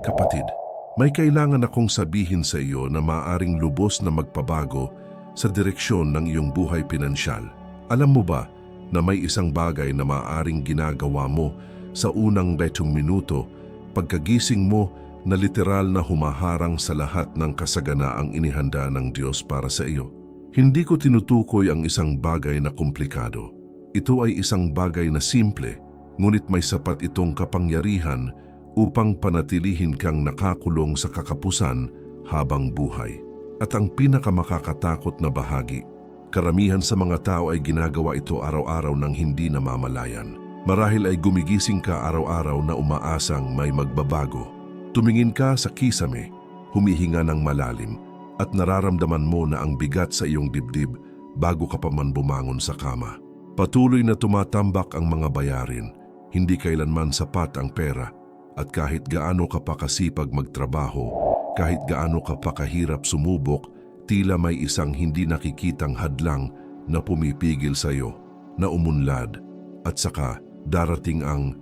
Kapatid, may kailangan akong sabihin sa iyo na maaaring lubos na magpabago sa direksyon ng iyong buhay pinansyal. Alam mo ba na may isang bagay na maaaring ginagawa mo sa unang 20 minuto pagkagising mo na literal na humaharang sa lahat ng kasaganaang inihanda ng Diyos para sa iyo? Hindi ko tinutukoy ang isang bagay na komplikado. Ito ay isang bagay na simple, ngunit may sapat itong kapangyarihan upang panatilihin kang nakakulong sa kakapusan habang buhay. At ang pinakamakakatakot na bahagi, karamihan sa mga tao ay ginagawa ito araw-araw nang hindi namamalayan. Marahil ay gumigising ka araw-araw na umaasang may magbabago. Tumingin ka sa kisame, humihinga ng malalim, at nararamdaman mo na ang bigat sa iyong dibdib bago ka pa man bumangon sa kama. Patuloy na tumatambak ang mga bayarin, hindi kailanman sapat ang pera, at kahit gaano ka pa kasipag magtrabaho, kahit gaano ka pa kahirap sumubok, tila may isang hindi nakikitang hadlang na pumipigil sa iyo, na umunlad, at saka darating ang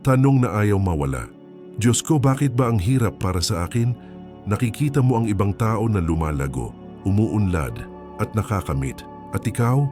tanong na ayaw mawala. Diyos ko, bakit ba ang hirap para sa akin? Nakikita mo ang ibang tao na lumalago, umuunlad, at nakakamit. At ikaw,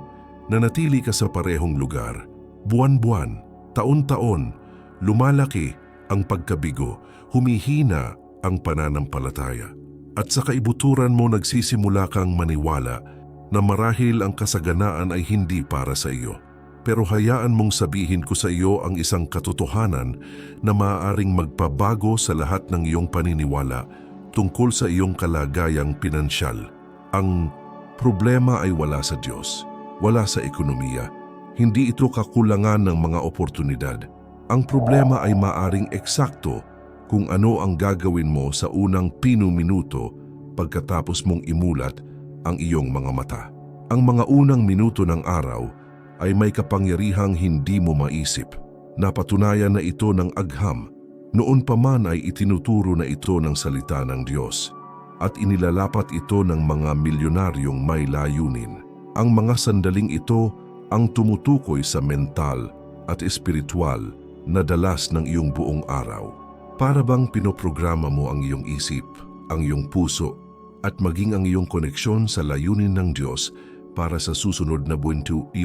nanatili ka sa parehong lugar. Buwan-buwan, taon-taon, lumalaki ang pagkabigo, humihina ang pananampalataya. At sa kaibuturan mo nagsisimula kang maniwala na marahil ang kasaganaan ay hindi para sa iyo. Pero hayaan mong sabihin ko sa iyo ang isang katotohanan na maaaring magpabago sa lahat ng iyong paniniwala tungkol sa iyong kalagayang pinansyal. Ang problema ay wala sa Diyos, wala sa ekonomiya. Hindi ito kakulangan ng mga oportunidad. Ang problema ay maaring eksakto kung ano ang gagawin mo sa unang minuto pagkatapos mong imulat ang iyong mga mata. Ang mga unang minuto ng araw ay may kapangyarihang hindi mo maisip. Napatunayan na ito ng agham. Noon pa man ay itinuturo na ito ng salita ng Diyos at inilalapat ito ng mga milyonaryong may layunin. Ang mga sandaling ito ang tumutukoy sa mental at espiritual na dalas ng iyong buong araw. Para bang pinoprograma mo ang iyong isip, ang iyong puso, at maging ang iyong koneksyon sa layunin ng Diyos para sa susunod na 24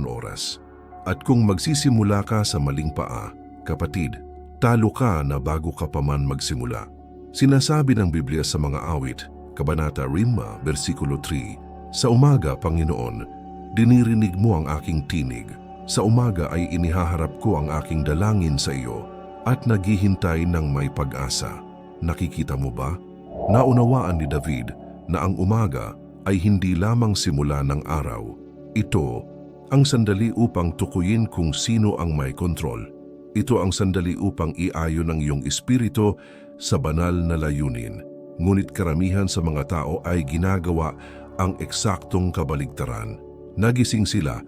oras. At kung magsisimula ka sa maling paa, kapatid, talo ka na bago ka pa man magsimula. Sinasabi ng Biblia sa mga awit, Kabanata 5, versikulo 3, Sa umaga, Panginoon, dinirinig mo ang aking tinig. Sa umaga ay inihaharap ko ang aking dalangin sa iyo at naghihintay ng may pag-asa. Nakikita mo ba? Naunawaan ni David na ang umaga ay hindi lamang simula ng araw. Ito ang sandali upang tukuyin kung sino ang may kontrol. Ito ang sandali upang iayon ang iyong espiritu sa banal na layunin. Ngunit karamihan sa mga tao ay ginagawa ang eksaktong kabaligtaran. Nagising sila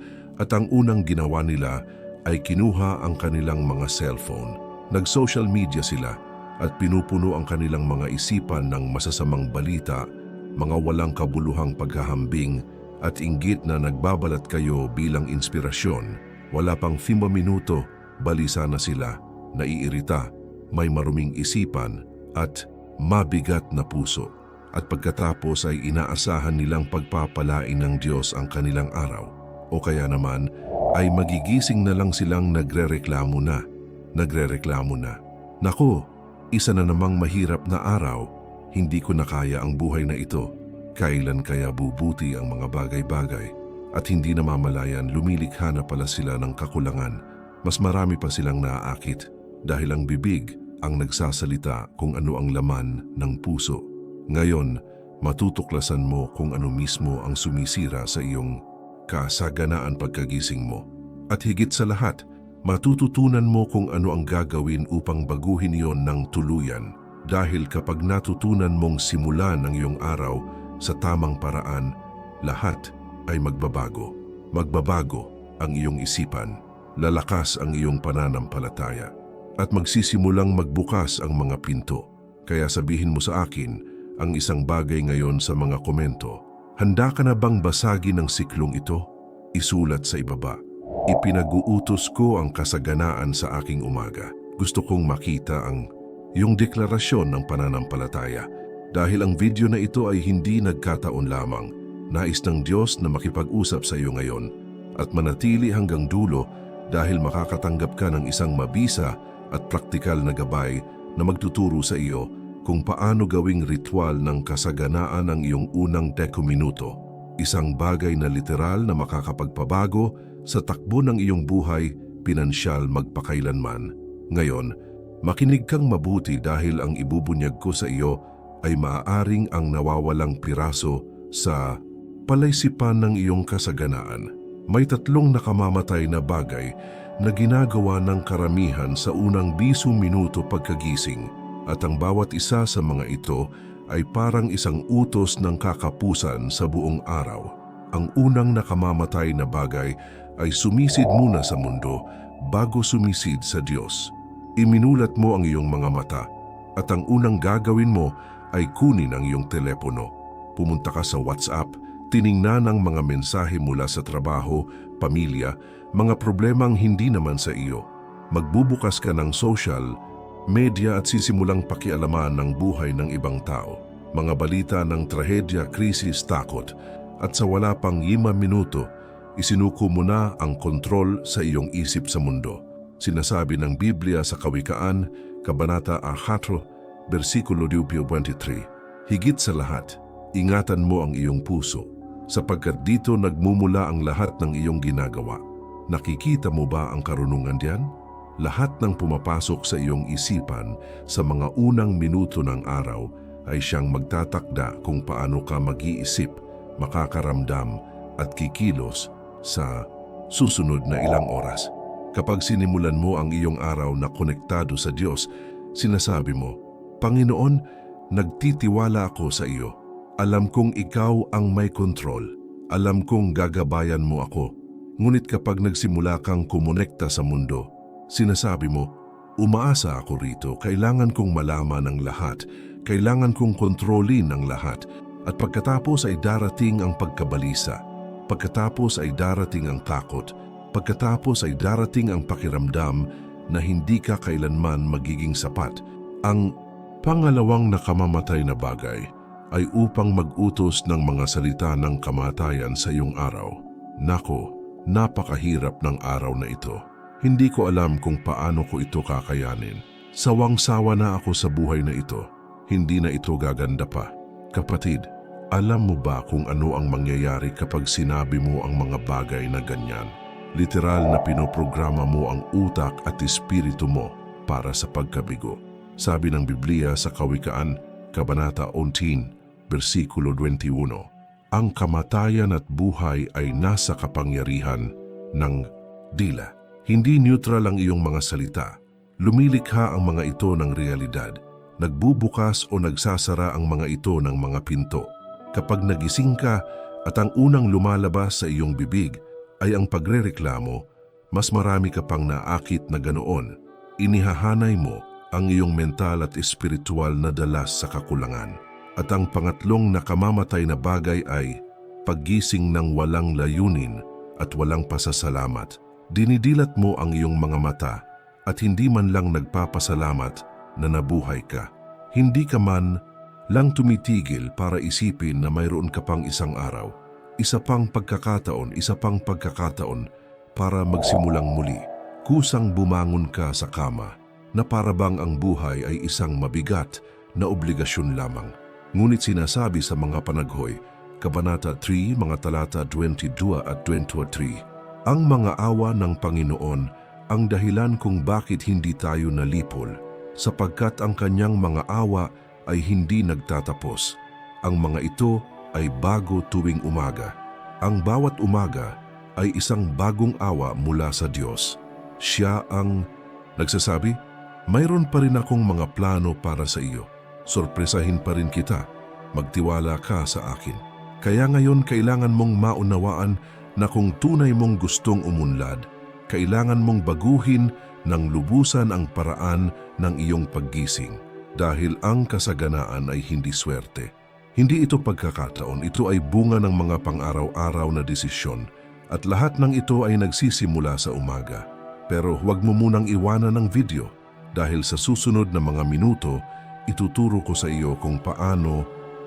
at ang unang ginawa nila ay kinuha ang kanilang mga cellphone. Nag-social media sila at pinupuno ang kanilang mga isipan ng masasamang balita, mga walang kabuluhang paghahambing at inggit na nagbabalat kayo bilang inspirasyon. Wala pang 5 minuto, balisa na sila, naiirita, may maruming isipan at mabigat na puso. At pagkatapos ay inaasahan nilang pagpapalain ng Diyos ang kanilang araw. O kaya naman ay magigising na lang silang nagrereklamo na. Naku, isa na namang mahirap na araw, hindi ko na kaya ang buhay na ito. Kailan kaya bubuti ang mga bagay-bagay? At hindi namamalayan, lumilikha na pala sila ng kakulangan. Mas marami pa silang naaakit dahil ang bibig ang nagsasalita kung ano ang laman ng puso. Ngayon, matutuklasan mo kung ano mismo ang sumisira sa iyong kasaganaan pagkagising mo. At higit sa lahat, matututunan mo kung ano ang gagawin upang baguhin iyon ng tuluyan. Dahil kapag natutunan mong simulan ang iyong araw sa tamang paraan, lahat ay magbabago. Magbabago ang iyong isipan, lalakas ang iyong pananampalataya, at magsisimulang magbukas ang mga pinto. Kaya sabihin mo sa akin ang isang bagay ngayon sa mga komento. Handa ka na bang basagin ang siklong ito? Isulat sa ibaba. Ipinag-uutos ko ang kasaganaan sa aking umaga. Gusto kong makita ang yung deklarasyon ng pananampalataya. Dahil ang video na ito ay hindi nagkataon lamang, nais ng Diyos na makipag-usap sa iyo ngayon at manatili hanggang dulo dahil makakatanggap ka ng isang mabisa at praktikal na gabay na magtuturo sa iyo kung paano gawing ritual ng kasaganaan ang iyong unang 10 minuto. Isang bagay na literal na makakapagpabago sa takbo ng iyong buhay, pinansyal magpakailanman. Ngayon, makinig kang mabuti dahil ang ibubunyag ko sa iyo ay maaaring ang nawawalang piraso sa palaisipan ng iyong kasaganaan. May 3 nakamamatay na bagay na ginagawa ng karamihan sa unang 20 minuto pagkagising at ang bawat isa sa mga ito ay parang isang utos ng kakapusan sa buong araw. Ang unang nakamamatay na bagay ay sumisid muna sa mundo bago sumisid sa Diyos. Iminulat mo ang iyong mga mata at ang unang gagawin mo ay kunin ang iyong telepono. Pumunta ka sa WhatsApp, tiningnan ang mga mensahe mula sa trabaho, pamilya, mga problemang hindi naman sa iyo. Magbubukas ka ng social media at sisimulang pakialaman ng buhay ng ibang tao. Mga balita ng trahedya, krisis, takot. At sa wala pang 5 minuto, isinuko mo na ang kontrol sa iyong isip sa mundo. Sinasabi ng Biblia sa Kawikaan, Kabanata 4, versikulo 23, higit sa lahat, ingatan mo ang iyong puso, sapagkat dito nagmumula ang lahat ng iyong ginagawa. Nakikita mo ba ang karunungan diyan? Lahat ng pumapasok sa iyong isipan sa mga unang minuto ng araw ay siyang magtatakda kung paano ka mag-iisip, makakaramdam at kikilos sa susunod na ilang oras. Kapag sinimulan mo ang iyong araw na konektado sa Diyos, sinasabi mo, Panginoon, nagtitiwala ako sa iyo. Alam kong ikaw ang may kontrol. Alam kong gagabayan mo ako. Ngunit kapag nagsimula kang kumonekta sa mundo, sinasabi mo, umaasa ako rito, kailangan kong malaman ang lahat, kailangan kong kontrolin ang lahat, at pagkatapos ay darating ang pagkabalisa, pagkatapos ay darating ang takot, pagkatapos ay darating ang pakiramdam na hindi ka kailanman magiging sapat. Ang pangalawang nakamamatay na bagay ay upang mag-utos ng mga salita ng kamatayan sa iyong araw. Nako, napakahirap ng araw na ito. Hindi ko alam kung paano ko ito kakayanin. Sawang-sawa na ako sa buhay na ito. Hindi na ito gaganda pa. Kapatid, alam mo ba kung ano ang mangyayari kapag sinabi mo ang mga bagay na ganyan? Literal na pinoprograma mo ang utak at espiritu mo para sa pagkabigo. Sabi ng Biblia sa Kawikaan, Kabanata 11, versikulo 21, ang kamatayan at buhay ay nasa kapangyarihan ng dila. Hindi neutral ang iyong mga salita. Lumilikha ang mga ito ng realidad. Nagbubukas o nagsasara ang mga ito ng mga pinto. Kapag nagising ka at ang unang lumalabas sa iyong bibig ay ang pagrereklamo, mas marami ka pang naakit na ganoon. Inihahanay mo ang iyong mental at espiritual na dalas sa kakulangan. At ang pangatlong nakamamatay na bagay ay paggising ng walang layunin at walang pasasalamat. Dinidilat mo ang iyong mga mata at hindi man lang nagpapasalamat na nabuhay ka. Hindi ka man lang tumitigil para isipin na mayroon ka pang isang araw, isa pang pagkakataon para magsimulang muli. Kusang bumangon ka sa kama na parabang ang buhay ay isang mabigat na obligasyon lamang. Ngunit sinasabi sa mga panaghoy, Kabanata 3, mga talata 22 at 23, ang mga awa ng Panginoon ang dahilan kung bakit hindi tayo nalipol, sapagkat ang kanyang mga awa ay hindi nagtatapos. Ang mga ito ay bago tuwing umaga. Ang bawat umaga ay isang bagong awa mula sa Diyos. Siya ang nagsasabi, mayroon pa rin akong mga plano para sa iyo. Sorpresahin pa rin kita. Magtiwala ka sa akin. Kaya ngayon kailangan mong maunawaan na kung tunay mong gustong umunlad, kailangan mong baguhin ng lubusan ang paraan ng iyong paggising. Dahil ang kasaganaan ay hindi swerte. Hindi ito pagkakataon, ito ay bunga ng mga pang-araw-araw na desisyon. At lahat ng ito ay nagsisimula sa umaga. Pero huwag mo munang iwanan ng video. dahil sa susunod na mga minuto, ituturo ko sa iyo kung paano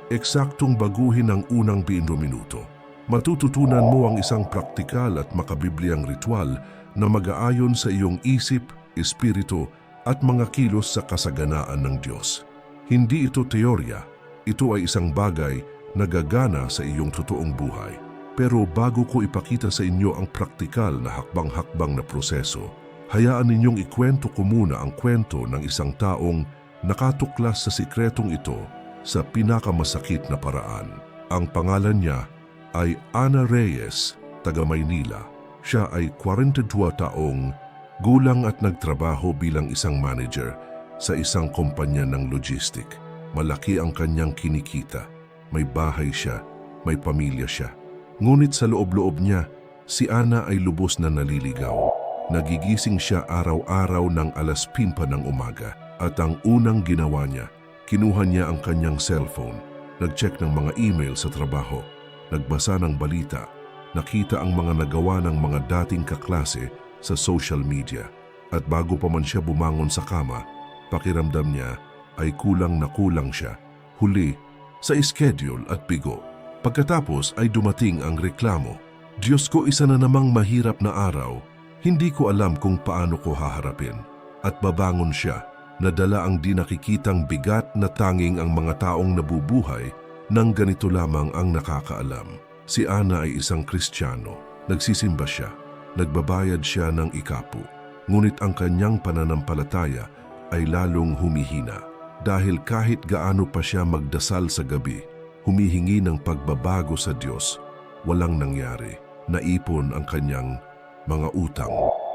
eksaktong baguhin ang unang 20 minuto. Matututunan mo ang isang praktikal at makabibliang ritual na mag-aayon sa iyong isip, espiritu at mga kilos sa kasaganaan ng Diyos. Hindi ito teorya, ito ay isang bagay na gagana sa iyong totoong buhay. Pero bago ko ipakita sa inyo ang praktikal na hakbang-hakbang na proseso, hayaan ninyong ikwento ko muna ang kwento ng isang taong nakatuklas sa sikretong ito sa pinakamasakit na paraan. Ang pangalan niya ay Ana Reyes, taga Maynila. Siya ay 42 taong gulang at nagtrabaho bilang isang manager sa isang kumpanya ng logistic. Malaki ang kanyang kinikita. May bahay siya, may pamilya siya. Ngunit sa loob-loob niya, si Ana ay lubos na naliligaw. Nagigising siya araw-araw ng 5:00 ng umaga at ang unang ginawa niya, kinuha niya ang kanyang cellphone, nag-check ng mga email sa trabaho, nagbasa ng balita, nakita ang mga nagawa ng mga dating kaklase sa social media. At bago pa man siya bumangon sa kama, pakiramdam niya ay kulang na kulang siya. Huli, sa schedule at bigo. Pagkatapos ay dumating ang reklamo. Diyos ko, isa na namang mahirap na araw. Hindi ko alam kung paano ko haharapin. At babangon siya, nadala ang di nakikitang bigat na tanging ang mga taong nabubuhay nang ganito lamang ang nakakaalam. Si Ana ay isang Kristiyano. Nagsisimba siya. Nagbabayad siya ng ikapu. Ngunit ang kanyang pananampalataya ay lalong humihina. Dahil kahit gaano pa siya magdasal sa gabi, humihingi ng pagbabago sa Diyos, walang nangyari. Naipon ang kanyang mga utang.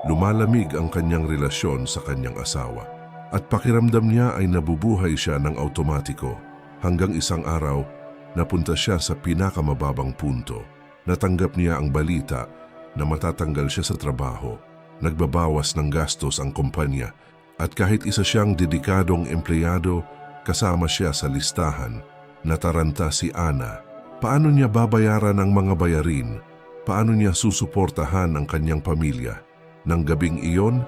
Lumalamig ang kanyang relasyon sa kanyang asawa. At pakiramdam niya ay nabubuhay siya ng automatiko. Hanggang isang araw, napunta siya sa pinakamababang punto. Natanggap niya ang balita na matatanggal siya sa trabaho. Nagbabawas ng gastos ang kumpanya. At kahit isa siyang dedikadong empleyado, kasama siya sa listahan. Nataranta si Ana. Paano niya babayaran ang mga bayarin? Paano niya susuportahan ang kanyang pamilya? Nang gabing iyon,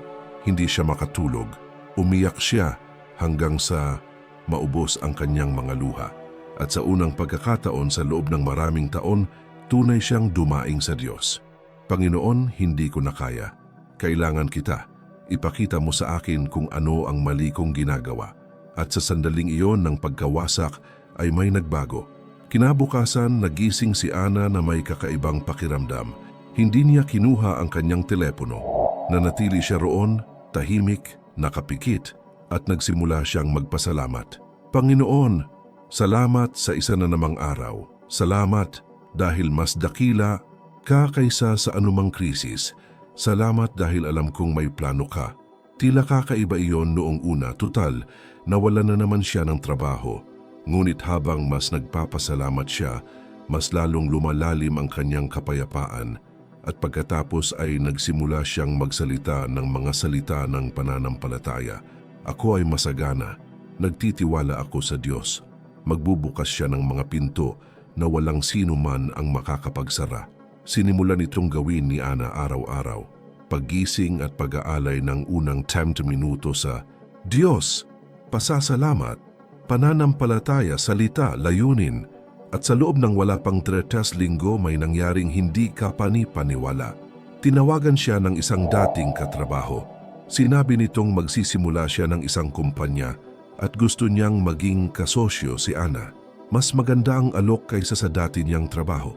hindi siya makatulog. Umiyak siya hanggang sa maubos ang kanyang mga luha. At sa unang pagkakataon sa loob ng maraming taon, tunay siyang dumaing sa Diyos. Panginoon, hindi ko na kaya. Kailangan kita. Ipakita mo sa akin kung ano ang mali kong ginagawa. At sa sandaling iyon ng pagkawasak ay may nagbago. Kinabukasan, nagising si Ana na may kakaibang pakiramdam. Hindi niya kinuha ang kanyang telepono. Nanatili siya roon, tahimik, nakapikit, at nagsimula siyang magpasalamat. Panginoon, salamat sa isa na namang araw. Salamat dahil mas dakila ka kaysa sa anumang krisis. Salamat dahil alam kong may plano ka. Tila kakaiba iyon noong una, tutal, nawalan na naman siya ng trabaho. Ngunit habang mas nagpapasalamat siya, mas lalong lumalalim ang kanyang kapayapaan. At pagkatapos ay nagsimula siyang magsalita ng mga salita ng pananampalataya. Ako ay masagana, nagtitiwala ako sa Diyos. Magbubukas siya ng mga pinto na walang sino man ang makakapagsara. Sinimulan itong gawin ni Ana araw-araw. Paggising at pag-aalay ng unang 10 minuto sa Diyos, pasasalamat, pananampalataya, salita, layunin. At sa loob ng wala pang 3 linggo may nangyaring hindi kapani-paniwala. Tinawagan siya ng isang dating katrabaho. Sinabi nitong magsisimula siya ng isang kumpanya at gusto niyang maging kasosyo si Ana. Mas maganda ang alok kaysa sa dati niyang trabaho.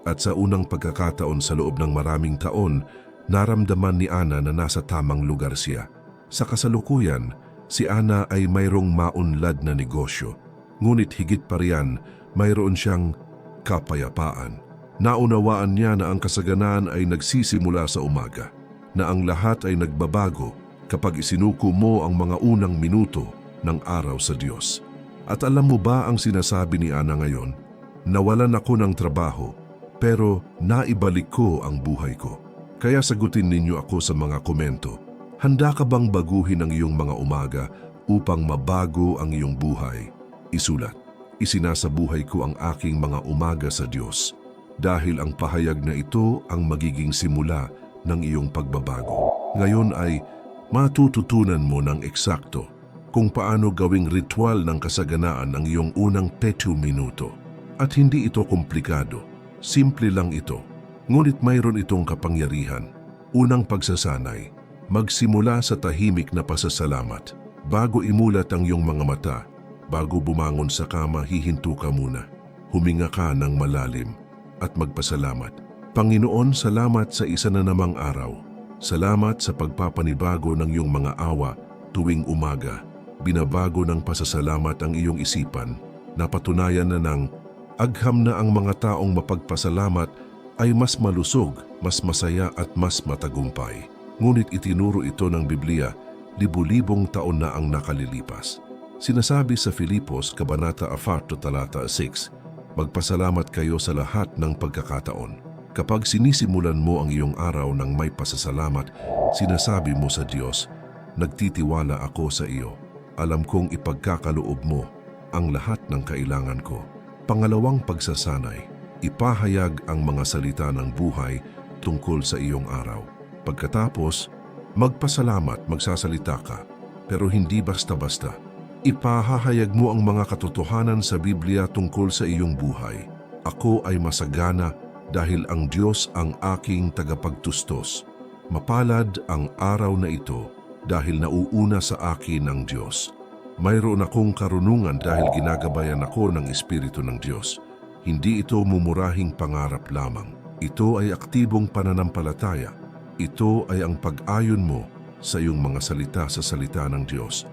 At sa unang pagkakataon sa loob ng maraming taon, naramdaman ni Ana na nasa tamang lugar siya. Sa kasalukuyan, si Ana ay mayroong maunlad na negosyo. Ngunit higit pa riyan, mayroon siyang kapayapaan. Naunawaan niya na ang kasaganaan ay nagsisimula sa umaga, na ang lahat ay nagbabago kapag isinuko mo ang mga unang minuto ng araw sa Diyos. At alam mo ba ang sinasabi ni Ana ngayon? Nawalan ako ng trabaho, pero naibalik ko ang buhay ko. Kaya sagutin ninyo ako sa mga komento. Handa ka bang baguhin ang iyong mga umaga upang mabago ang iyong buhay? Isulat, isinasabuhay ko ang aking mga umaga sa Diyos dahil ang pahayag na ito ang magiging simula ng iyong pagbabago. Ngayon ay Matututunan mo ng eksakto kung paano gawing ritual ng kasaganaan ang iyong unang 30 minuto. At hindi ito komplikado, simple lang ito. Ngunit mayroon itong kapangyarihan. Unang pagsasanay, magsimula sa tahimik na pasasalamat. Bago imulat ang iyong mga mata, bago bumangon sa kama, hihinto ka muna. Huminga ka ng malalim at magpasalamat. Panginoon, salamat sa isa na namang araw. Salamat sa pagpapanibago ng iyong mga awa tuwing umaga. Binabago ng pasasalamat ang iyong isipan. Napatunayan na ng agham na ang mga taong mapagpasalamat ay mas malusog, mas masaya at mas matagumpay. Ngunit itinuro ito ng Biblia, libu-libong taon na ang nakalilipas. Sinasabi sa Filipos, Kabanata 4, talata 6, magpasalamat kayo sa lahat ng pagkakataon. Kapag sinisimulan mo ang iyong araw ng may pasasalamat, sinasabi mo sa Diyos, nagtitiwala ako sa iyo. Alam kong ipagkakaloob mo ang lahat ng kailangan ko. Pangalawang pagsasanay, ipahayag ang mga salita ng buhay tungkol sa iyong araw. Pagkatapos, magpasalamat, magsasalita ka, pero hindi basta-basta. Ipahahayag mo ang mga katotohanan sa Biblia tungkol sa iyong buhay. Ako ay masagana dahil ang Diyos ang aking tagapagtustos. Mapalad ang araw na ito dahil nauuna sa akin ang Diyos. Mayroon akong karunungan dahil ginagabayan ako ng Espiritu ng Diyos. Hindi ito mumurahing pangarap lamang. Ito ay aktibong pananampalataya. Ito ay ang pag-ayon mo sa iyong mga salita sa salita ng Diyos.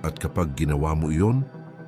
At kapag ginawa mo iyon,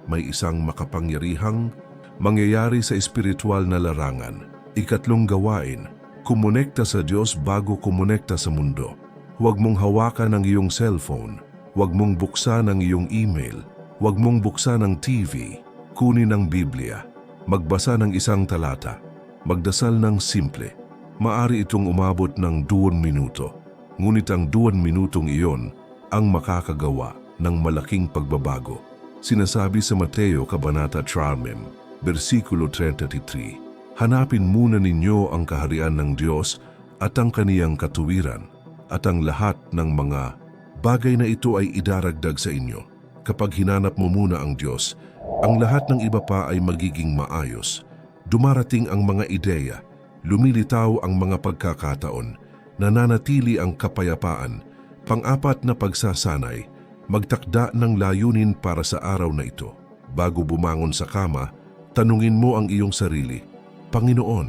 may isang makapangyarihang mangyayari sa espiritual na larangan. Ikatlong gawain, kumonekta sa Diyos bago kumonekta sa mundo. Huwag mong hawakan ang iyong cellphone. Huwag mong buksan ang iyong email. Huwag mong buksan ang TV. Kunin ang Biblia. Magbasa ng isang talata. Magdasal ng simple. Maari itong umabot ng 2 minuto. Ngunit ang 2 minutong iyon ang makakagawa ng malaking pagbabago. Sinasabi sa Mateo Kabanata 3, versikulo 33, hanapin muna ninyo ang kaharian ng Diyos at ang kaniyang katuwiran, at ang lahat ng mga bagay na ito ay idaragdag sa inyo. Kapag hinanap mo muna ang Diyos, ang lahat ng iba pa ay magiging maayos. Dumarating ang mga ideya, lumilitaw ang mga pagkakataon, nananatili ang kapayapaan. Pang-apat na pagsasanay, magtakda ng layunin para sa araw na ito. Bago bumangon sa kama, tanungin mo ang iyong sarili, Panginoon,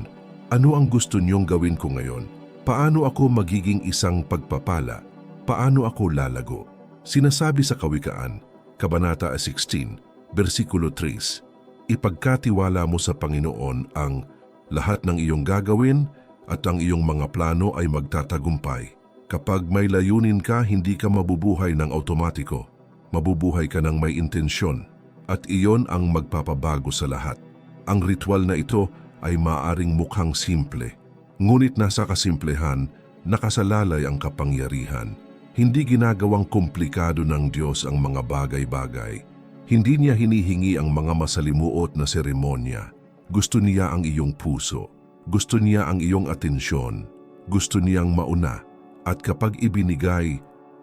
ano ang gusto niyong gawin ko ngayon? Paano ako magiging isang pagpapala? Paano ako lalago? Sinasabi sa Kawikaan, Kabanata 16, versikulo 3, ipagkatiwala mo sa Panginoon ang lahat ng iyong gagawin at ang iyong mga plano ay magtatagumpay. Kapag may layunin ka, hindi ka mabubuhay ng automatiko. Mabubuhay ka ng may intensyon at iyon ang magpapabago sa lahat. Ang ritual na ito ay maaring mukhang simple. Ngunit nasa kasimplehan, nakasalalay ang kapangyarihan. Hindi ginagawang komplikado ng Diyos ang mga bagay-bagay. Hindi niya hinihingi ang mga masalimuot na seremonya. Gusto niya ang iyong puso. Gusto niya ang iyong atensyon. Gusto niyang mauna. At kapag ibinigay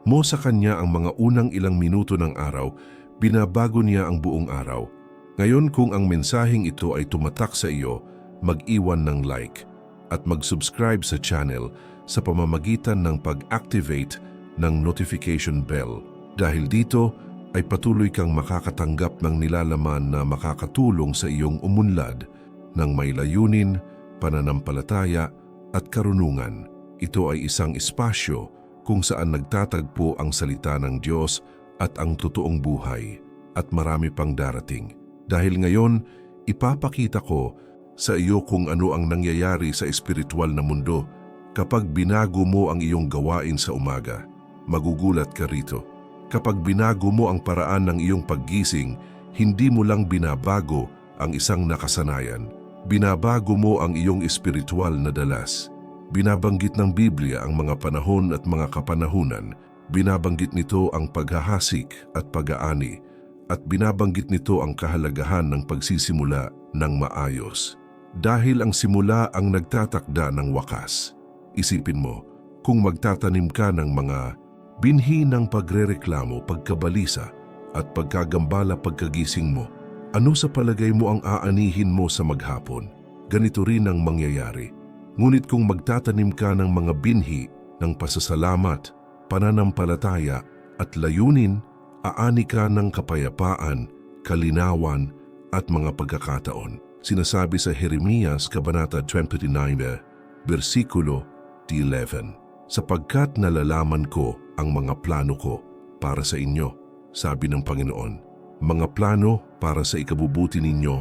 mo sa Kanya ang mga unang ilang minuto ng araw, binabago niya ang buong araw. Ngayon, kung ang mensaheng ito ay tumatak sa iyo, mag-iwan ng like at mag-subscribe sa channel sa pamamagitan ng pag-activate ng notification bell. Dahil dito ay patuloy kang makakatanggap ng nilalaman na makakatulong sa iyong umunlad ng may layunin, pananampalataya at karunungan. Ito ay isang espasyo kung saan nagtatagpo ang salita ng Diyos at ang totoong buhay, at marami pang darating. Dahil ngayon, ipapakita ko sa iyo kung ano ang nangyayari sa espiritual na mundo kapag binago mo ang iyong gawain sa umaga. Magugulat ka rito. Kapag binago mo ang paraan ng iyong paggising, hindi mo lang binabago ang isang nakasanayan. Binabago mo ang iyong espiritual na dalas. Binabanggit ng Biblia ang mga panahon at mga kapanahunan. Binabanggit nito ang paghahasik at pag-aani. At binabanggit nito ang kahalagahan ng pagsisimula ng maayos. Dahil ang simula ang nagtatakda ng wakas. Isipin mo, kung magtatanim ka ng mga Binhi ng pagrereklamo, pagkabalisa at pagkagambala pagkagising mo. Ano sa palagay mo ang aanihin mo sa maghapon? Ganito rin ang mangyayari. Ngunit kung magtatanim ka ng mga binhi ng pasasalamat, pananampalataya at layunin, aani ka ng kapayapaan, kalinawan at mga pagkakataon. Sinasabi sa Jeremias Kabanata 29, versikulo 11. Sapagkat nalalaman ko ang mga plano ko para sa inyo, sabi ng Panginoon. Mga plano para sa ikabubuti ninyo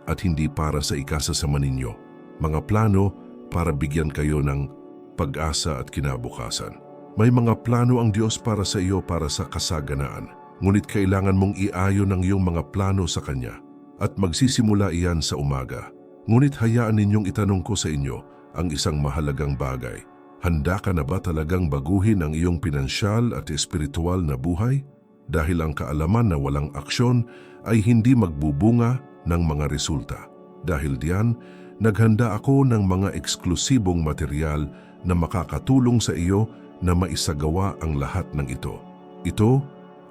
at hindi para sa ikasasama ninyo. Mga plano para bigyan kayo ng pag-asa at kinabukasan. May mga plano ang Diyos para sa iyo para sa kasaganaan. Ngunit kailangan mong iayon ang iyong mga plano sa Kanya at magsisimula iyan sa umaga. Ngunit hayaan ninyong itanong ko sa inyo ang isang mahalagang bagay. Handa ka na ba talagang baguhin ang iyong pinansyal at espiritual na buhay? Dahil ang kaalaman na walang aksyon ay hindi magbubunga ng mga resulta. Dahil diyan, naghanda ako ng mga eksklusibong material na makakatulong sa iyo na maisagawa ang lahat ng ito. Ito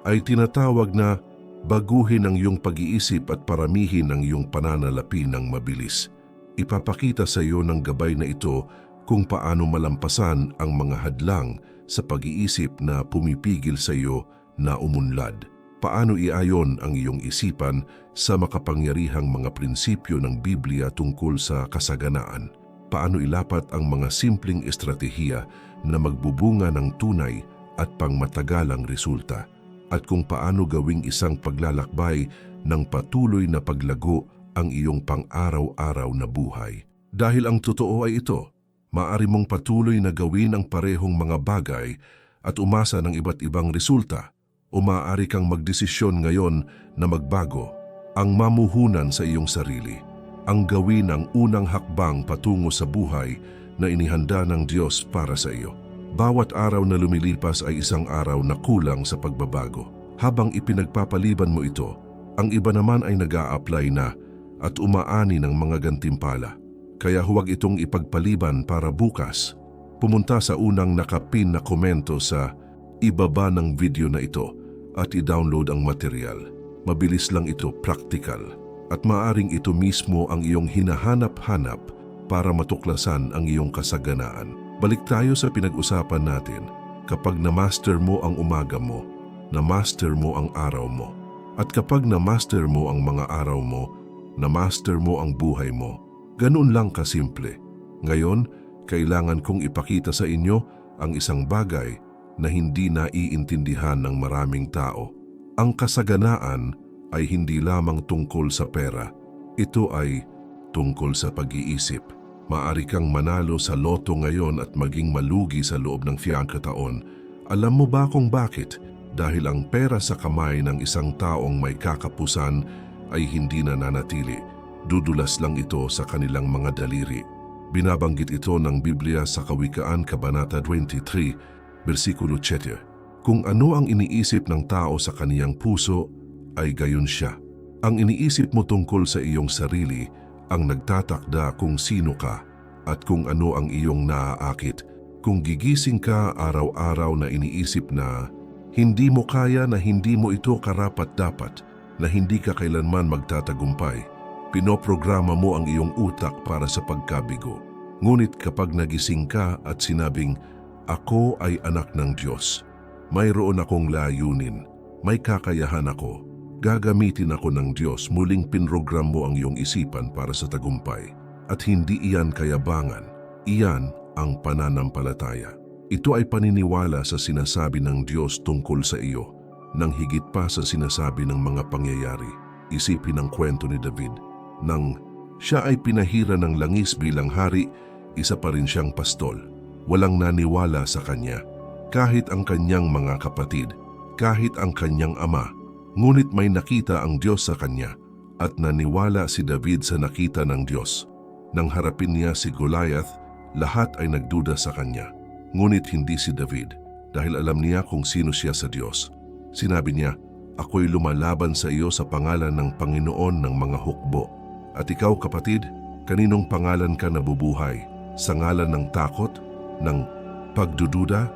ay tinatawag na baguhin ang iyong pag-iisip at paramihin ang iyong pananalapi ng mabilis. Ipapakita sa iyo ng gabay na ito kung paano malampasan ang mga hadlang sa pag-iisip na pumipigil sa iyo na umunlad. Paano iayon ang iyong isipan sa makapangyarihang mga prinsipyo ng Biblia tungkol sa kasaganaan. Paano ilapat ang mga simpleng estratehiya na magbubunga ng tunay at pangmatagalang resulta. At kung paano gawing isang paglalakbay ng patuloy na paglago ang iyong pang-araw-araw na buhay. Dahil ang totoo ay ito, maaari mong patuloy na gawin ang parehong mga bagay at umasa ng iba't ibang resulta o maaari kang magdesisyon ngayon na magbago, ang mamuhunan sa iyong sarili, ang gawin ang unang hakbang patungo sa buhay na inihanda ng Diyos para sa iyo. Bawat araw na lumilipas ay isang araw na kulang sa pagbabago. Habang ipinagpapaliban mo ito, ang iba naman ay nag-a-apply na at umaani ng mga gantimpala. Kaya huwag itong ipagpaliban para bukas. Pumunta sa unang nakapin na komento sa ibaba ng video na ito at i-download ang material. Mabilis lang ito, practical, at maaring ito mismo ang iyong hinahanap-hanap para matuklasan ang iyong kasaganaan. Balik tayo sa pinag-usapan natin. Kapag na-master mo ang umaga mo, na-master mo ang araw mo. At kapag na-master mo ang mga araw mo, na-master mo ang buhay mo. Ganun lang kasimple. Ngayon, kailangan kong ipakita sa inyo ang isang bagay na hindi naiintindihan ng maraming tao. Ang kasaganaan ay hindi lamang tungkol sa pera. Ito ay tungkol sa pag-iisip. Maaari kang manalo sa loto ngayon at maging malugi sa loob ng 5 taon. Alam mo ba kung bakit? Dahil ang pera sa kamay ng isang taong may kakapusan ay hindi nananatili. Dudulas lang ito sa kanilang mga daliri. Binabanggit ito ng Biblia sa Kawikaan Kabanata 23, versikulo 7. Kung ano ang iniisip ng tao sa kaniyang puso, ay gayon siya. Ang iniisip mo tungkol sa iyong sarili ang nagtatakda kung sino ka at kung ano ang iyong naaakit. Kung gigising ka araw-araw na iniisip na hindi mo kaya, na hindi mo ito karapat-dapat, na hindi ka kailanman magtatagumpay, pinoprograma mo ang iyong utak para sa pagkabigo. Ngunit kapag nagising ka at sinabing, "Ako ay anak ng Diyos. Mayroon akong layunin. May kakayahan ako. Gagamitin ako ng Diyos," muling pinrogram mo ang iyong isipan para sa tagumpay. At hindi iyan kayabangan. Iyan ang pananampalataya. Ito ay paniniwala sa sinasabi ng Diyos tungkol sa iyo, nang higit pa sa sinasabi ng mga pangyayari. Isipin ang kwento ni David. Nang siya ay pinahira ng langis bilang hari, isa pa rin siyang pastol. Walang naniwala sa kanya, kahit ang kanyang mga kapatid, kahit ang kanyang ama. Ngunit may nakita ang Diyos sa kanya at naniwala si David sa nakita ng Diyos. Nang harapin niya si Goliath, lahat ay nagduda sa kanya. Ngunit hindi si David, dahil alam niya kung sino siya sa Diyos. Sinabi niya, "Ako'y lumalaban sa iyo sa pangalan ng Panginoon ng mga hukbo." At ikaw, kapatid, kaninong pangalan ka nabubuhay? Sa ngalan ng takot, ng pagdududa,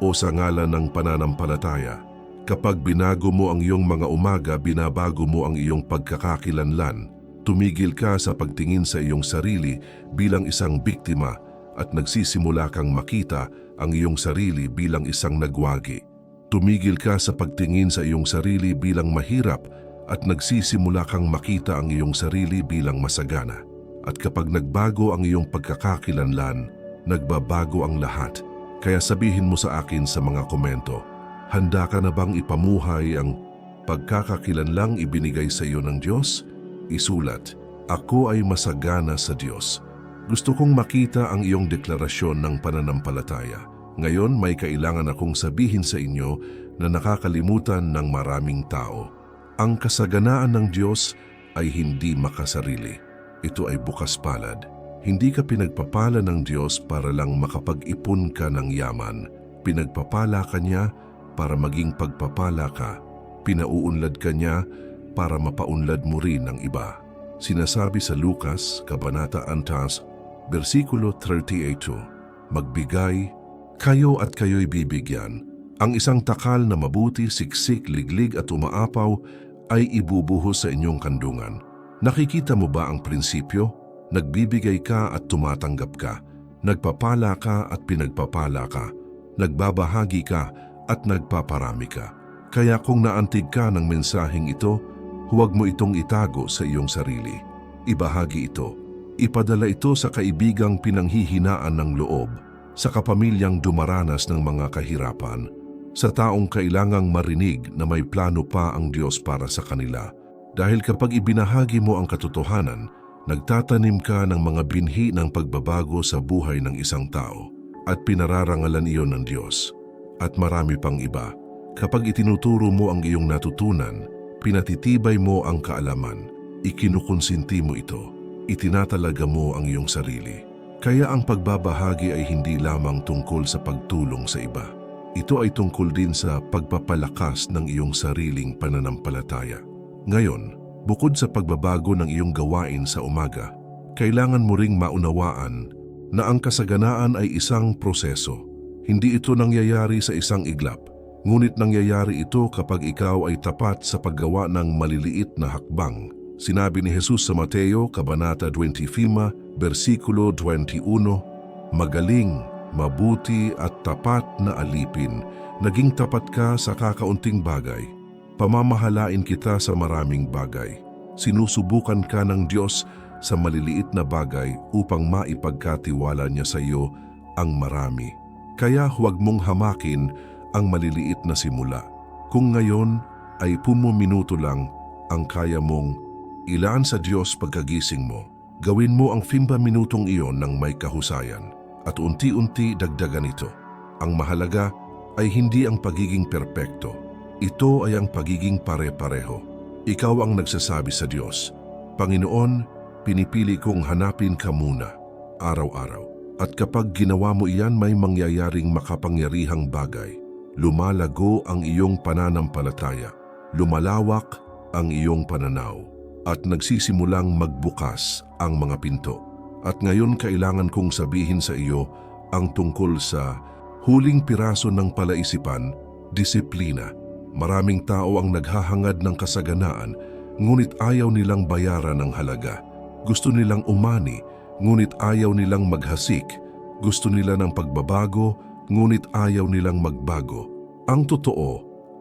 o sa ngalan ng pananampalataya. Kapag binago mo ang iyong mga umaga, binabago mo ang iyong pagkakakilanlan. Tumigil ka sa pagtingin sa iyong sarili bilang isang biktima at nagsisimula kang makita ang iyong sarili bilang isang nagwagi. Tumigil ka sa pagtingin sa iyong sarili bilang mahirap at nagsisimula kang makita ang iyong sarili bilang masagana. At kapag nagbago ang iyong pagkakakilanlan, nagbabago ang lahat. Kaya sabihin mo sa akin sa mga komento, handa ka na bang ipamuhay ang pagkakakilanlang ibinigay sa iyo ng Diyos? Isulat, ako ay masagana sa Diyos. Gusto kong makita ang iyong deklarasyon ng pananampalataya. Ngayon may kailangan akong sabihin sa inyo na nakakalimutan ng maraming tao. Ang kasaganaan ng Diyos ay hindi makasarili. Ito ay bukas palad. Hindi ka pinagpapala ng Diyos para lang makapag-ipon ka ng yaman. Pinagpapala ka niya para maging pagpapala ka. Pinauunlad ka niya para mapaunlad mo rin ng iba. Sinasabi sa Lucas, Kabanata 4, versikulo 38, magbigay, kayo at kayo'y bibigyan. Ang isang takal na mabuti, siksik, liglig at umaapaw ay ibubuhos sa inyong kandungan. Nakikita mo ba ang prinsipyo? Nagbibigay ka at tumatanggap ka. Nagpapala ka at pinagpapala ka. Nagbabahagi ka at nagpaparami ka. Kaya kung naantig ka ng mensaheng ito, huwag mo itong itago sa iyong sarili. Ibahagi ito. Ipadala ito sa kaibigang pinanghihinaan ng loob, sa kapamilyang dumaranas ng mga kahirapan, sa taong kailangang marinig na may plano pa ang Diyos para sa kanila. Dahil kapag ibinahagi mo ang katotohanan, nagtatanim ka ng mga binhi ng pagbabago sa buhay ng isang tao at pinararangalan iyon ng Diyos. At marami pang iba. Kapag itinuturo mo ang iyong natutunan, pinatitibay mo ang kaalaman, ikinukonsinti mo ito, itinatalaga mo ang iyong sarili. Kaya ang pagbabahagi ay hindi lamang tungkol sa pagtulong sa iba. Ito ay tungkol din sa pagpapalakas ng iyong sariling pananampalataya. Ngayon, bukod sa pagbabago ng iyong gawain sa umaga, kailangan mo ring maunawaan na ang kasaganaan ay isang proseso. Hindi ito nangyayari sa isang iglap, ngunit nangyayari ito kapag ikaw ay tapat sa paggawa ng maliliit na hakbang. Sinabi ni Jesus sa Mateo, Kabanata 25, versikulo 21, magaling, mabuti at tapat na alipin, naging tapat ka sa kakaunting bagay. Pamamahalain kita sa maraming bagay. Sinusubukan ka ng Diyos sa maliliit na bagay upang maipagkatiwala niya sa iyo ang marami. Kaya huwag mong hamakin ang maliliit na simula. Kung ngayon ay pumuminuto lang ang kaya mong ilaan sa Diyos pagkagising mo, gawin mo ang 5 minutong iyon ng may kahusayan at unti-unti dagdagan ito. Ang mahalaga ay hindi ang pagiging perpekto. Ito ay ang pagiging pare-pareho. Ikaw ang nagsasabi sa Diyos, Panginoon, pinipili kong hanapin ka muna, araw-araw. At kapag ginawa mo iyan, may mangyayaring makapangyarihang bagay. Lumalago ang iyong pananampalataya, lumalawak ang iyong pananaw, at nagsisimulang magbukas ang mga pinto. At ngayon kailangan kong sabihin sa iyo ang tungkol sa huling piraso ng palaisipan, disiplina. Maraming tao ang naghahangad ng kasaganaan, ngunit ayaw nilang bayaran ng halaga. Gusto nilang umani, ngunit ayaw nilang maghasik. Gusto nila ng pagbabago, ngunit ayaw nilang magbago. Ang totoo,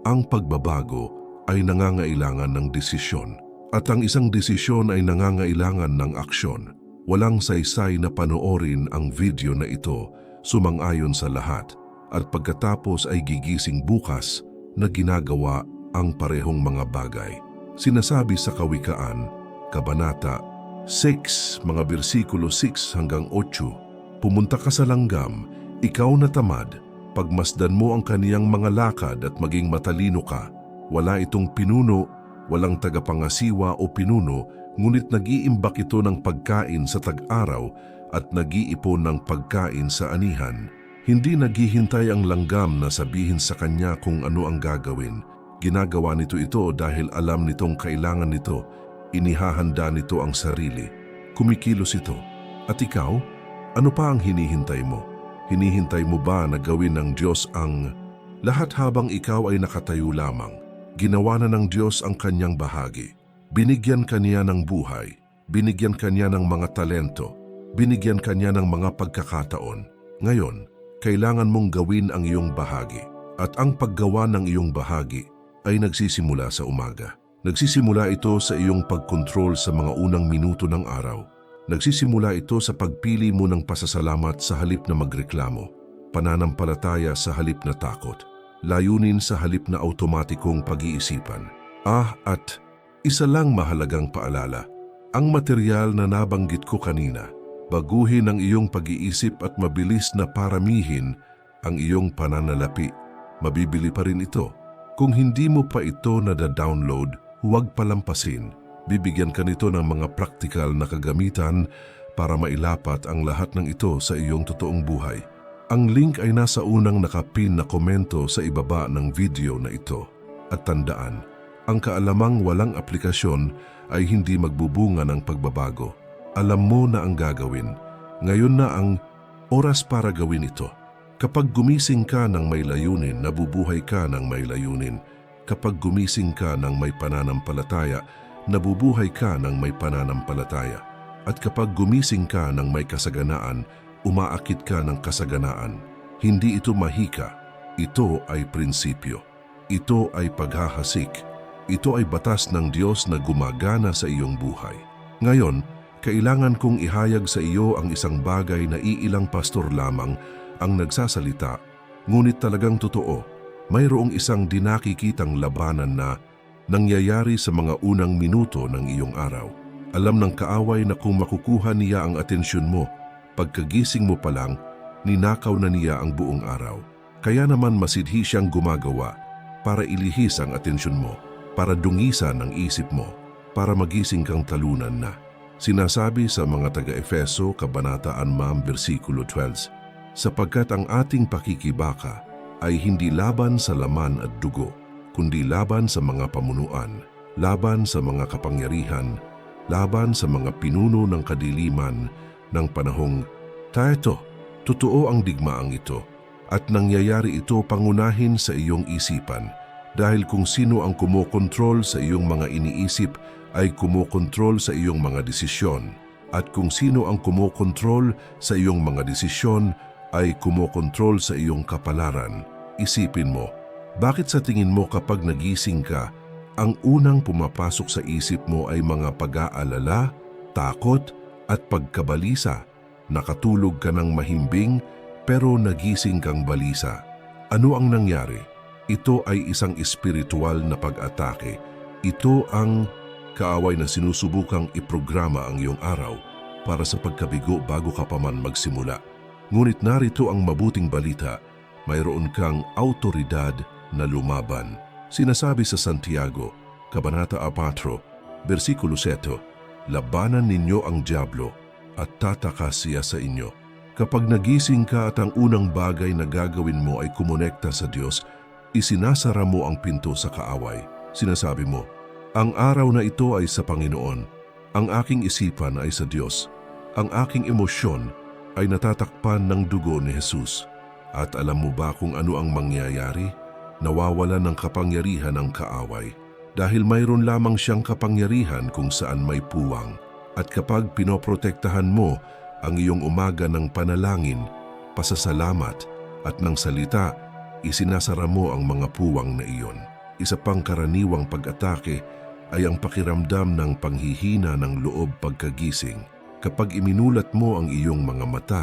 ang pagbabago ay nangangailangan ng desisyon. At ang isang desisyon ay nangangailangan ng aksyon. Walang saysay na panoorin ang video na ito, sumang-ayon sa lahat, at pagkatapos ay gigising bukas na ginagawa ang parehong mga bagay. Sinasabi sa Kawikaan, Kabanata 6, mga bersikulo 6 hanggang 8, pumunta ka sa langgam, ikaw na tamad, pagmasdan mo ang kaniyang mga lakad at maging matalino ka. Wala itong pinuno, walang tagapangasiwa o pinuno, ngunit nag-iimbak ito ng pagkain sa tag-araw at nag-iipon ng pagkain sa anihan. Hindi naghihintay ang langgam na sabihin sa kanya kung ano ang gagawin. Ginagawa nito ito dahil alam nitong kailangan nito. Inihahanda nito ang sarili. Kumikilos ito. At ikaw, ano pa ang hinihintay mo? Hinihintay mo ba na gawin ng Diyos ang lahat habang ikaw ay nakatayo lamang? Ginawa na ng Diyos ang kanyang bahagi. Binigyan kanya ng buhay, binigyan kanya ng mga talento, binigyan kanya ng mga pagkakataon. Ngayon, kailangan mong gawin ang iyong bahagi. At ang paggawa ng iyong bahagi ay nagsisimula sa umaga. Nagsisimula ito sa iyong pagkontrol sa mga unang minuto ng araw. Nagsisimula ito sa pagpili mo ng pasasalamat sa halip na magreklamo, pananampalataya sa halip na takot, layunin sa halip na automatikong pag-iisipan. At isa lang mahalagang paalala, ang material na nabanggit ko kanina, baguhin ang iyong pag-iisip at mabilis na paramihin ang iyong pananalapi. Mabibili pa rin ito. Kung hindi mo pa ito nada-download, huwag palampasin. Bibigyan ka nito ng mga praktikal na kagamitan para mailapat ang lahat ng ito sa iyong totoong buhay. Ang link ay nasa unang nakapin na komento sa ibaba ng video na ito. At tandaan, ang kaalamang walang aplikasyon ay hindi magbubunga ng pagbabago. Alam mo na ang gagawin. Ngayon na ang oras para gawin ito. Kapag gumising ka ng may layunin, nabubuhay ka ng may layunin. Kapag gumising ka ng may pananampalataya, nabubuhay ka ng may pananampalataya. At kapag gumising ka ng may kasaganaan, umaakit ka ng kasaganaan. Hindi ito mahika. Ito ay prinsipyo. Ito ay paghahasik. Ito ay batas ng Diyos na gumagana sa iyong buhay. Ngayon, kailangan kong ihayag sa iyo ang isang bagay na iilang pastor lamang ang nagsasalita, ngunit talagang totoo. Mayroong isang dinakikitang labanan na nangyayari sa mga unang minuto ng iyong araw. Alam ng kaaway na kung makukuha niya ang atensyon mo, pagkagising mo pa lang, ninakaw na niya ang buong araw. Kaya naman masidhi siyang gumagawa para ilihis ang atensyon mo, para dungisan ang isip mo, para magising kang talunan na. Sinasabi sa mga taga-Efeso, Kabanata 6, versikulo 12, sapagkat ang ating pakikibaka ay hindi laban sa laman at dugo, kundi laban sa mga pamunuan, laban sa mga kapangyarihan, laban sa mga pinuno ng kadiliman ng panahong tayo. Totoo ang digmaang ito at nangyayari ito pangunahin sa iyong isipan dahil kung sino ang kumokontrol sa iyong mga iniisip ay kumokontrol sa iyong mga desisyon at kung sino ang kumokontrol sa iyong mga desisyon ay kumokontrol sa iyong kapalaran. Isipin mo, bakit sa tingin mo kapag nagising ka, ang unang pumapasok sa isip mo ay mga pag-aalala, takot at pagkabalisa? Nakatulog ka ng mahimbing pero nagising kang balisa. Ano ang nangyari? Ito ay isang espiritual na pag-atake. Ito ang kaaway na sinusubukang iprograma ang iyong araw para sa pagkabigo bago ka pa man magsimula. Ngunit narito ang mabuting balita, mayroon kang autoridad na lumaban. Sinasabi sa Santiago, Kabanata 4, versikulo 7, labanan ninyo ang dyablo at tatakas siya sa inyo. Kapag nagising ka at ang unang bagay na gagawin mo ay kumonekta sa Diyos, isinasara mo ang pinto sa kaaway. Sinasabi mo, ang araw na ito ay sa Panginoon, ang aking isipan ay sa Diyos, ang aking emosyon ay natatakpan ng dugo ni Jesus. At alam mo ba kung ano ang mangyayari? Nawawalan ng kapangyarihan ang kaaway dahil mayroon lamang siyang kapangyarihan kung saan may puwang. At kapag pinoprotektahan mo ang iyong umaga ng panalangin, pasasalamat at ng salita, isinasara mo ang mga puwang na iyon. Isa pang karaniwang pag-atake ay ang pakiramdam ng panghihina ng loob pagkagising. Kapag iminulat mo ang iyong mga mata,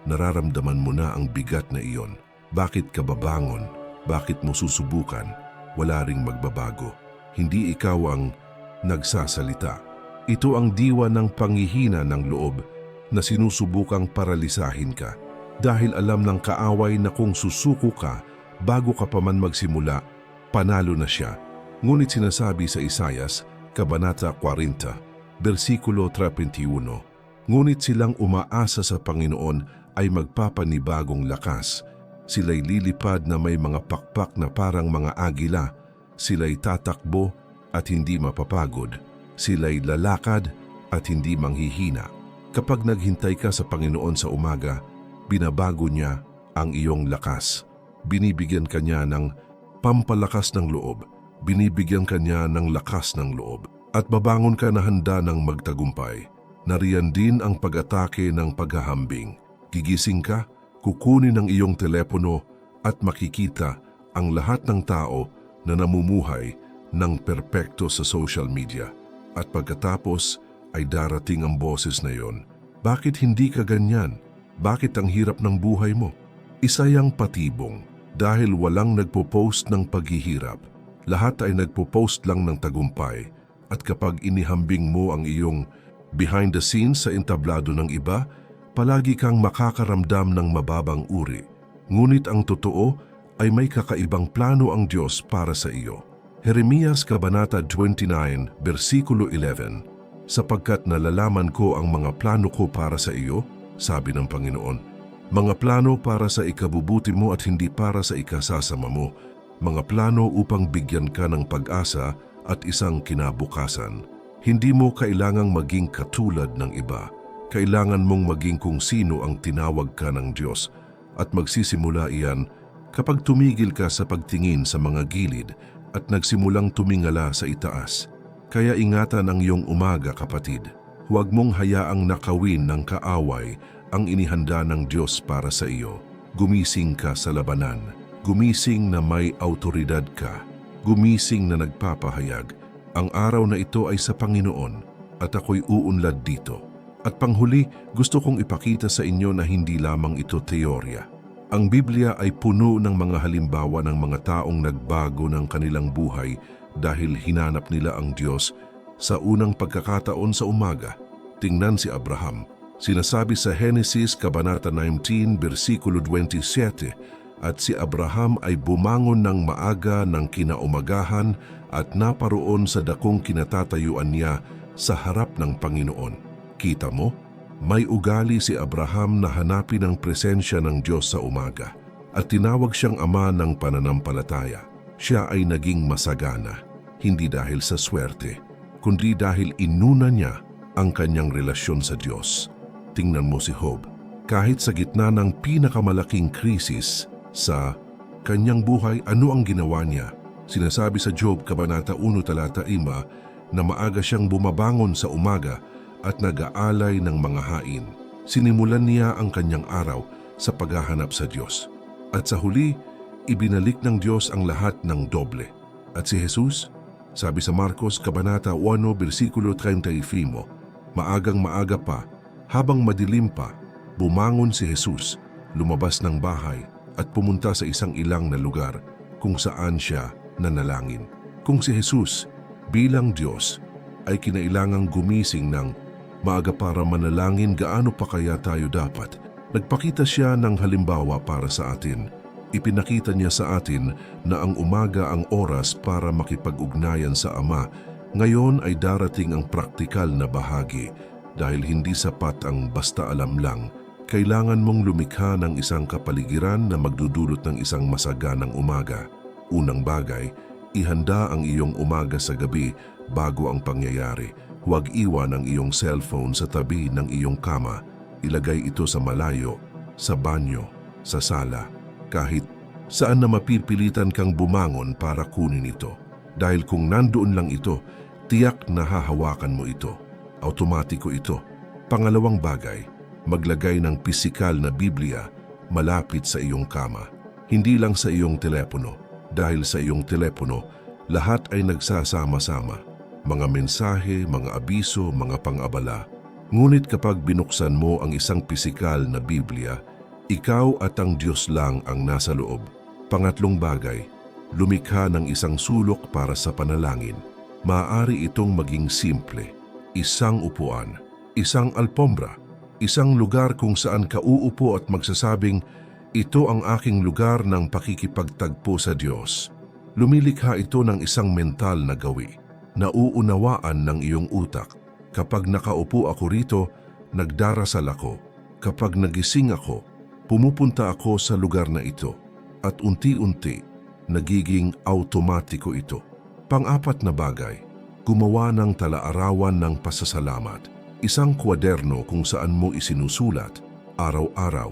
nararamdaman mo na ang bigat na iyon. Bakit ka babangon? Bakit mo susubukan? Wala ring magbabago. Hindi ikaw ang nagsasalita. Ito ang diwa ng panghihina ng loob na sinusubukang paralisahin ka. Dahil alam ng kaaway na kung susuko ka, bago ka pa man magsimula, panalo na siya. Ngunit sinasabi sa Isayas, Kabanata 40, versikulo 31, ngunit silang umaasa sa Panginoon ay magpapanibagong lakas. Sila'y lilipad na may mga pakpak na parang mga agila. Sila'y tatakbo at hindi mapapagod. Sila'y lalakad at hindi manghihina. Kapag naghintay ka sa Panginoon sa umaga, binabago niya ang iyong lakas. Binibigyan ka niya ng pampalakas ng loob. Binibigyan ka niya ng lakas ng loob. At babangon ka na handa ng magtagumpay. Nariyan din ang pag-atake ng paghahambing. Gigising ka, kukunin ang iyong telepono at makikita ang lahat ng tao na namumuhay ng perpekto sa social media. At pagkatapos ay darating ang boses na yon. Bakit hindi ka ganyan? Bakit ang hirap ng buhay mo? Isa yang patibong dahil walang nagpo-post ng paghihirap. Lahat ay nagpo-post lang ng tagumpay. At kapag inihambing mo ang iyong behind the scenes sa entablado ng iba, palagi kang makakaramdam ng mababang uri. Ngunit ang totoo ay may kakaibang plano ang Diyos para sa iyo. Jeremias Kabanata 29, versikulo 11. Sapagkat nalalaman ko ang mga plano ko para sa iyo, sabi ng Panginoon, mga plano para sa ikabubuti mo at hindi para sa ikasasama mo, mga plano upang bigyan ka ng pag-asa at isang kinabukasan. Hindi mo kailangang maging katulad ng iba. Kailangan mong maging kung sino ang tinawag ka ng Diyos at magsisimula iyan kapag tumigil ka sa pagtingin sa mga gilid at nagsimulang tumingala sa itaas. Kaya ingatan ang iyong umaga, kapatid. Huwag mong hayaang nakawin ng kaaway ang inihanda ng Diyos para sa iyo. Gumising ka sa labanan. Gumising na may autoridad ka. Gumising na nagpapahayag, ang araw na ito ay sa Panginoon at ako'y uunlad dito. At panghuli, gusto kong ipakita sa inyo na hindi lamang ito teorya. Ang Biblia ay puno ng mga halimbawa ng mga taong nagbago ng kanilang buhay dahil hinanap nila ang Diyos sa unang pagkakataon sa umaga. Tingnan si Abraham. Sinasabi sa Henesis Kabanata 19, versikulo 27, at si Abraham ay bumangon ng maaga ng kinaumagahan at naparoon sa dakong kinatatayuan niya sa harap ng Panginoon. Kita mo, may ugali si Abraham na hanapin ang presensya ng Diyos sa umaga at tinawag siyang ama ng pananampalataya. Siya ay naging masagana, hindi dahil sa swerte, kundi dahil inuna niya ang kanyang relasyon sa Diyos. Tingnan mo si Job. Kahit sa gitna ng pinakamalaking krisis sa kanyang buhay, ano ang ginawa niya? Sinasabi sa Job Kabanata 1 talata 5 na maaga siyang bumabangon sa umaga at nag-aalay ng mga hain. Sinimulan niya ang kanyang araw sa paghahanap sa Diyos. At sa huli, ibinalik ng Diyos ang lahat ng doble. At si Jesus, sabi sa Marcos Kabanata 1 versikulo 35, maagang maaga pa, habang madilim pa, bumangon si Jesus, lumabas ng bahay at pumunta sa isang ilang na lugar kung saan siya nanalangin. Kung si Jesus bilang Diyos ay kinailangang gumising ng maaga para manalangin, gaano pa kaya tayo dapat? Nagpakita siya ng halimbawa para sa atin. Ipinakita niya sa atin na ang umaga ang oras para makipag-ugnayan sa Ama. Ngayon ay darating ang praktikal na bahagi dahil hindi sapat ang basta alam lang. Kailangan mong lumikha ng isang kapaligiran na magdudulot ng isang masaganang umaga. Unang bagay, ihanda ang iyong umaga sa gabi bago ang pangyayari. Huwag iwan ang iyong cellphone sa tabi ng iyong kama. Ilagay ito sa malayo, sa banyo, sa sala. Kahit saan na mapipilitan kang bumangon para kunin ito. Dahil kung nandoon lang ito, tiyak na hahawakan mo ito. Automatiko ito. Pangalawang bagay, maglagay ng pisikal na Biblia malapit sa iyong kama. Hindi lang sa iyong telepono. Dahil sa iyong telepono, lahat ay nagsasama-sama. Mga mensahe, mga abiso, mga pang-abala. Ngunit kapag binuksan mo ang isang pisikal na Biblia, ikaw at ang Diyos lang ang nasa loob. Pangatlong bagay, lumikha ng isang sulok para sa panalangin. Maaari itong maging simple. Isang upuan, isang alpombra, isang lugar kung saan ka uupo at magsasabing, ito ang aking lugar ng pakikipagtagpo sa Diyos. Lumilikha ito ng isang mental na gawi. Nauunawaan ng iyong utak. Kapag nakaupo ako rito, nagdarasal ako. Kapag nagising ako, pumupunta ako sa lugar na ito. At unti-unti, nagiging automatiko ito. Pang-apat na bagay, gumawa ng tala-arawan ng pasasalamat. Isang kwaderno kung saan mo isinusulat, araw-araw,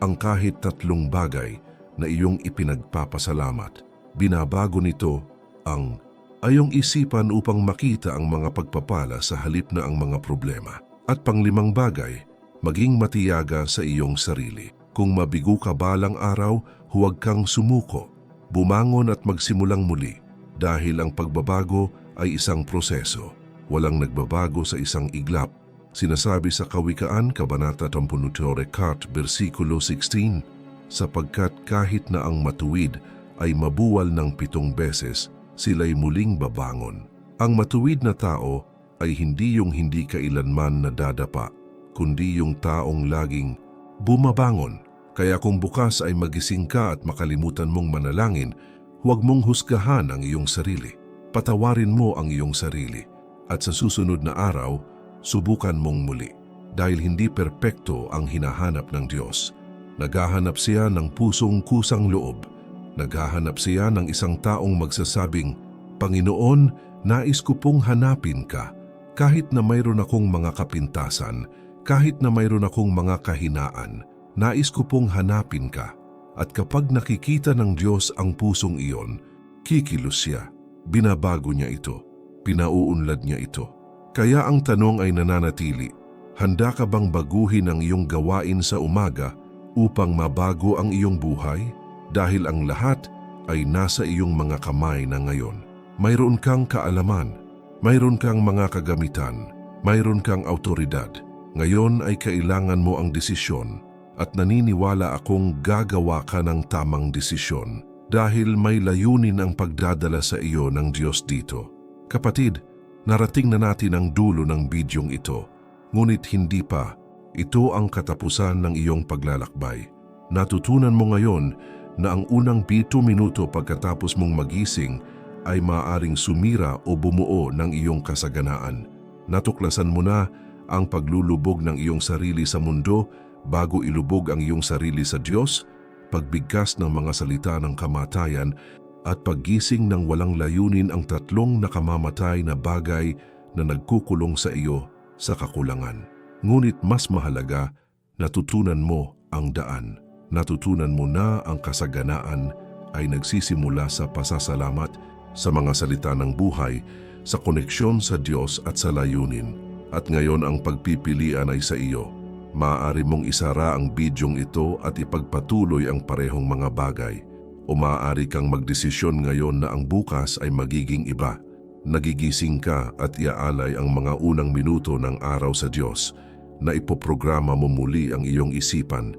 ang kahit 3 bagay na iyong ipinagpapasalamat. Binabago nito ang iyong isipan upang makita ang mga pagpapala sa halip na ang mga problema. At pang-5 bagay, maging matiyaga sa iyong sarili. Kung mabigo ka balang araw, huwag kang sumuko. Bumangon at magsimulang muli dahil ang pagbabago ay isang proseso. Walang nagbabago sa isang iglap. Sinasabi sa Kawikaan, Kabanata 34, versikulo 16, sapagkat kahit na ang matuwid ay mabuwal ng 7 beses, sila'y muling babangon. Ang matuwid na tao ay hindi yung hindi kailanman nadadapa, kundi yung taong laging bumabangon. Kaya kung bukas ay magising ka at makalimutan mong manalangin, huwag mong husgahan ang iyong sarili. Patawarin mo ang iyong sarili. At sa susunod na araw, subukan mong muli. Dahil hindi perpekto ang hinahanap ng Diyos. Naghahanap siya ng pusong kusang loob. Naghahanap siya ng isang taong magsasabing, Panginoon, nais ko pong hanapin ka. Kahit na mayroon akong mga kapintasan, kahit na mayroon akong mga kahinaan, nais ko pong hanapin ka. At kapag nakikita ng Diyos ang pusong iyon, kikilos siya. Binabago niya ito. Pinauunlad niya ito. Kaya ang tanong ay nananatili, handa ka bang baguhin ang iyong gawain sa umaga upang mabago ang iyong buhay? Dahil ang lahat ay nasa iyong mga kamay na ngayon. Mayroon kang kaalaman, mayroon kang mga kagamitan, mayroon kang autoridad. Ngayon ay kailangan mo ang desisyon at naniniwala akong gagawa ka ng tamang desisyon dahil may layunin ang pagdadala sa iyo ng Diyos dito. Kapatid, narating na natin ang dulo ng bidyong ito, ngunit hindi pa. Ito ang katapusan ng iyong paglalakbay. Natutunan mo ngayon na ang unang 7 minuto pagkatapos mong magising ay maaaring sumira o bumuo ng iyong kasaganaan. Natuklasan mo na ang paglulubog ng iyong sarili sa mundo bago ilubog ang iyong sarili sa Diyos, pagbigkas ng mga salita ng kamatayan at paggising ng walang layunin ang 3 nakamamatay na bagay na nagkukulong sa iyo sa kakulangan. Ngunit mas mahalaga, natutunan mo ang daan. Natutunan mo na ang kasaganaan ay nagsisimula sa pasasalamat sa mga salita ng buhay, sa koneksyon sa Diyos at sa layunin. At ngayon ang pagpipilian ay sa iyo. Maaari mong isara ang bidyong ito at ipagpatuloy ang parehong mga bagay. O maaari kang magdesisyon ngayon na ang bukas ay magiging iba. Nagigising ka at iaalay ang mga unang minuto ng araw sa Diyos na ipoprograma mo muli ang iyong isipan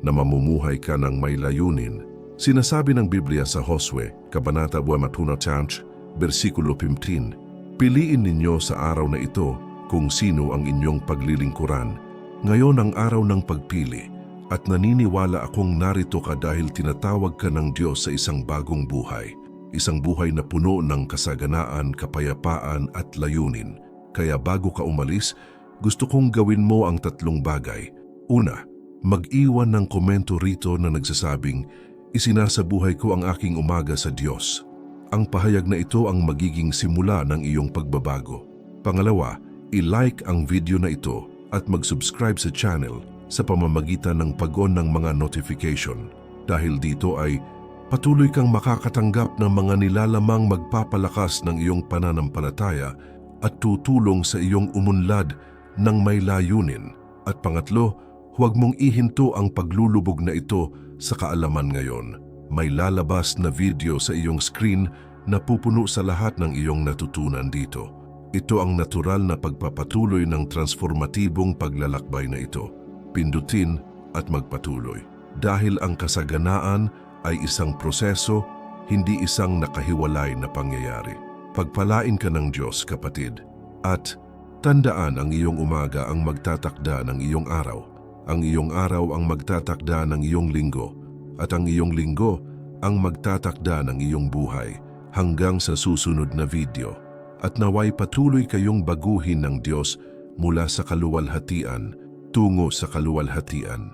na mamumuhay ka ng may layunin. Sinasabi ng Biblia sa Josue, Kabanata 21, versikulo 15, Piliin ninyo sa araw na ito kung sino ang inyong paglilingkuran. Ngayon ang araw ng pagpili at naniniwala akong narito ka dahil tinatawag ka ng Diyos sa isang bagong buhay. Isang buhay na puno ng kasaganaan, kapayapaan at layunin. Kaya bago ka umalis, gusto kong gawin mo ang 3 bagay. Una, mag-iwan ng komento rito na nagsasabing, Isinasabuhay ko ang aking umaga sa Diyos. Ang pahayag na ito ang magiging simula ng iyong pagbabago. Pangalawa, i-like ang video na ito at mag-subscribe sa channel sa pamamagitan ng pag-on ng mga notification. Dahil dito ay patuloy kang makakatanggap ng mga nilalamang magpapalakas ng iyong pananampalataya at tutulong sa iyong umunlad ng may layunin. At pangatlo, huwag mong ihinto ang paglulubog na ito sa kaalaman ngayon. May lalabas na video sa iyong screen na pupuno sa lahat ng iyong natutunan dito. Ito ang natural na pagpapatuloy ng transformatibong paglalakbay na ito. Pindutin at magpatuloy. Dahil ang kasaganaan ay isang proseso, hindi isang nakahiwalay na pangyayari. Pagpalain ka ng Diyos, kapatid. At tandaan, ang iyong umaga ang magtatakda ng iyong araw. Ang iyong araw ang magtatakda ng iyong linggo. At ang iyong linggo ang magtatakda ng iyong buhay. Hanggang sa susunod na video. At naway patuloy kayong baguhin ng Diyos mula sa kaluwalhatian tungo sa kaluwalhatian.